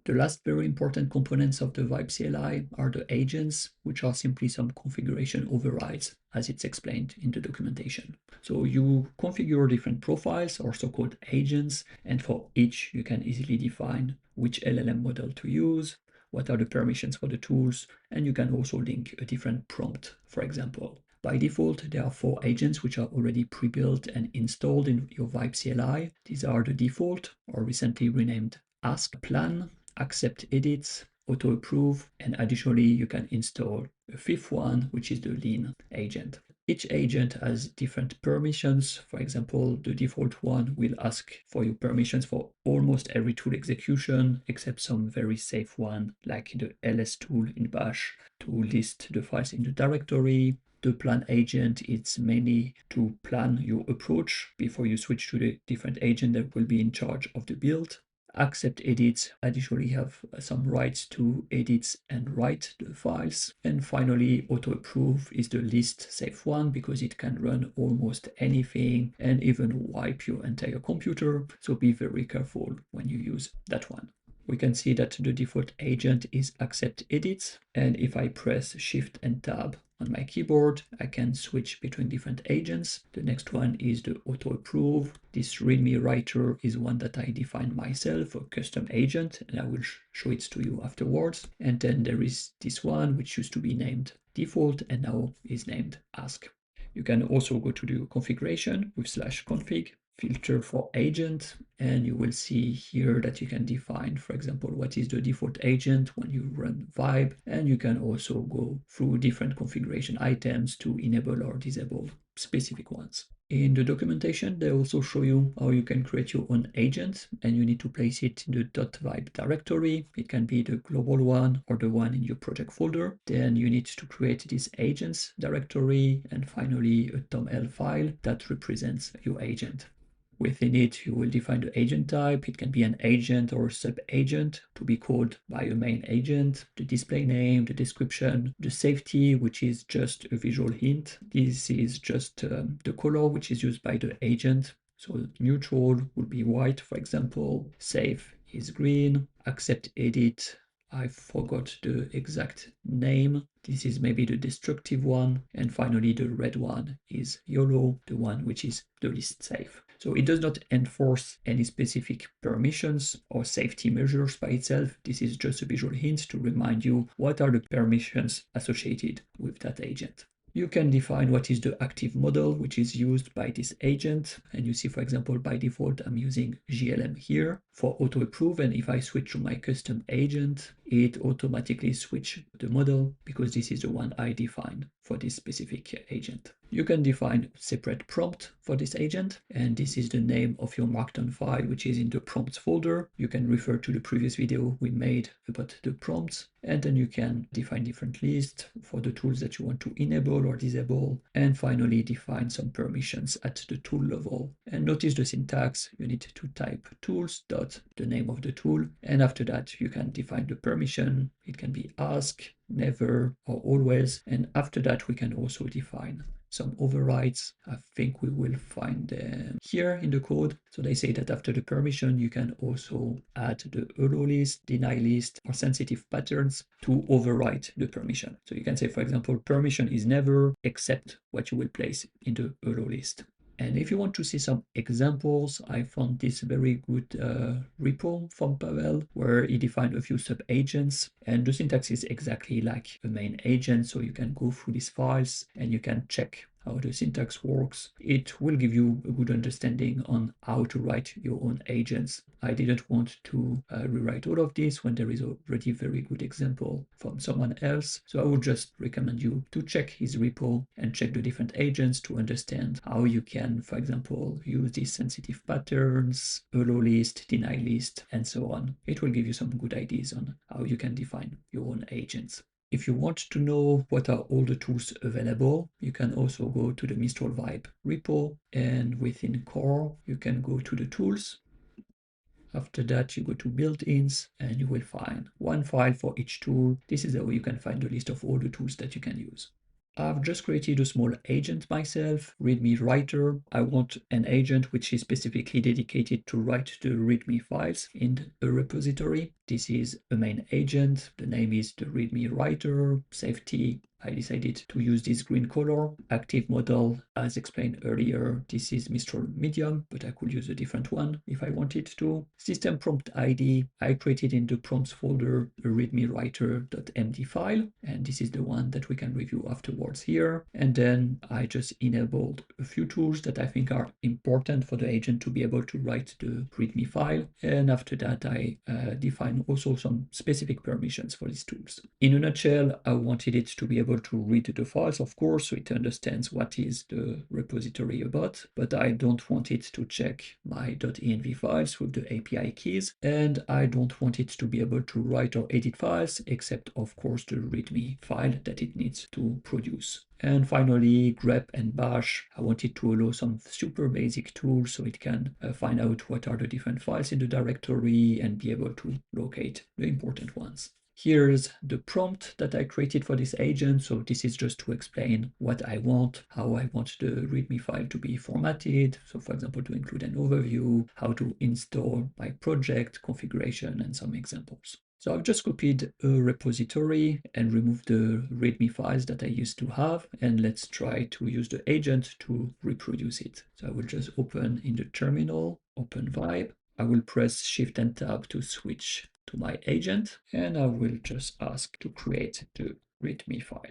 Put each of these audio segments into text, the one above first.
The last very important components of the Vibe CLI are the agents, which are simply some configuration overrides, as it's explained in the documentation. So you configure different profiles or so-called agents, and for each you can easily define which LLM model to use, what are the permissions for the tools, and you can also link a different prompt, for example. By default, there are 4 agents which are already pre-built and installed in your Vibe CLI. These are the default, or recently renamed Ask, Plan, Accept Edits, Auto Approve, and additionally you can install a 5th one, which is the Lean agent. Each agent has different permissions. For example, the default one will ask for your permissions for almost every tool execution, except some very safe one, like the ls tool in bash to list the files in the directory. The plan agent, it's mainly to plan your approach before you switch to the different agent that will be in charge of the build. Accept edits additionally have some rights to edit and write the files. And finally, auto approve is the least safe one because it can run almost anything and even wipe your entire computer. So be very careful when you use that one. We can see that the default agent is accept edits, and if I press Shift and Tab on my keyboard, I can switch between different agents. The next one is the auto approve. This README writer is one that I define myself, a custom agent, and I will show it to you afterwards. And then there is this one, which used to be named default and now is named ask. You can also go to the configuration with /config, filter for agent, and you will see here that you can define, for example, what is the default agent when you run Vibe, and you can also go through different configuration items to enable or disable specific ones. In the documentation, they also show you how you can create your own agent, and you need to place it in the .vibe directory. It can be the global one or the one in your project folder. Then you need to create this agents directory, and finally a .toml file that represents your agent. Within it, you will define the agent type. It can be an agent or a sub-agent to be called by a main agent, the display name, the description, the safety, which is just a visual hint. This is just the color which is used by the agent. So neutral would be white, for example. Safe is green. Accept edit. I forgot the exact name. This is maybe the destructive one. And finally, the red one is yellow, the one which is the least safe. So it does not enforce any specific permissions or safety measures by itself. This is just a visual hint to remind you what are the permissions associated with that agent. You can define what is the active model which is used by this agent. And you see, for example, by default, I'm using GLM here for auto approve. And if I switch to my custom agent, it automatically switches the model because this is the one I defined for this specific agent. You can define separate prompt for this agent, and this is the name of your markdown file, which is in the prompts folder. You can refer to the previous video we made about the prompts, and then you can define different lists for the tools that you want to enable or disable, and finally define some permissions at the tool level. And notice the syntax. You need to type tools dot the name of the tool, and after that you can define the permission. It can be ask, never, or always, and after that we can also define some overrides. I think we will find them here in the code. So they say that after the permission, you can also add the allow list, deny list, or sensitive patterns to override the permission. So you can say, for example, permission is never except what you will place in the allow list. And if you want to see some examples, I found this very good repo from Pavel, where he defined a few sub-agents, and the syntax is exactly like a main agent. So you can go through these files and you can check how the syntax works. It will give you a good understanding on how to write your own agents. I didn't want to rewrite all of this when there is already a very good example from someone else. So I would just recommend you to check his repo and check the different agents to understand how you can, for example, use these sensitive patterns, allow list, deny list, and so on. It will give you some good ideas on how you can define your own agents. If you want to know what are all the tools available, you can also go to the Mistral Vibe repo, and within core, you can go to the tools. After that, you go to built-ins and you will find one file for each tool. This is how you can find the list of all the tools that you can use. I've just created a small agent myself, README writer. I want an agent which is specifically dedicated to write the README files in a repository. This is a main agent. The name is the README writer. Safety, I decided to use this green color. Active model, as explained earlier, this is Mistral medium, but I could use a different one if I wanted to. System prompt ID, I created in the prompts folder a readme writer.md file, and this is the one that we can review afterwards here. And then I just enabled a few tools that I think are important for the agent to be able to write the readme file. And after that, I define also some specific permissions for these tools. In a nutshell, I wanted it to be able to read the files, of course, so it understands what is the repository about, but I don't want it to check my .env files with the API keys, and I don't want it to be able to write or edit files, except of course the readme file that it needs to produce. And finally, grep and bash, I wanted to allow some super basic tools so it can find out what are the different files in the directory and be able to locate the important ones. Here's the prompt that I created for this agent. So this is just to explain what I want, how I want the README file to be formatted. So for example, to include an overview, how to install my project, configuration, and some examples. So I've just copied a repository and removed the README files that I used to have. And let's try to use the agent to reproduce it. So I will just open in the terminal, open Vibe. I will press Shift and Tab to switch to my agent, and I will just ask to create the README file.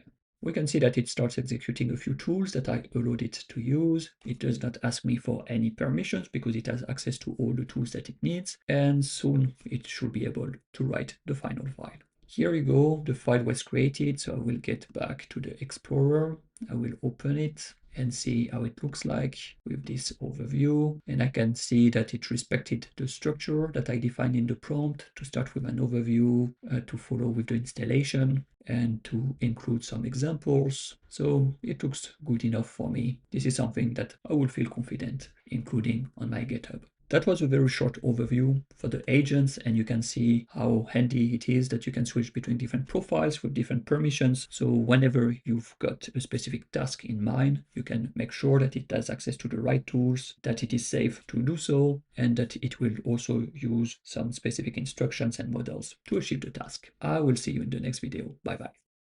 We can see that it starts executing a few tools that I allowed it to use. It does not ask me for any permissions because it has access to all the tools that it needs, and soon it should be able to write the final file. Here you go, the file was created, so I will get back to the Explorer. I will open it and see how it looks like with this overview. And I can see that it respected the structure that I defined in the prompt to start with an overview, to follow with the installation, and to include some examples. So it looks good enough for me. This is something that I will feel confident including on my GitHub. That was a very short overview for the agents, and you can see how handy it is that you can switch between different profiles with different permissions. So whenever you've got a specific task in mind, you can make sure that it has access to the right tools, that it is safe to do so, and that it will also use some specific instructions and models to achieve the task. I will see you in the next video. Bye bye.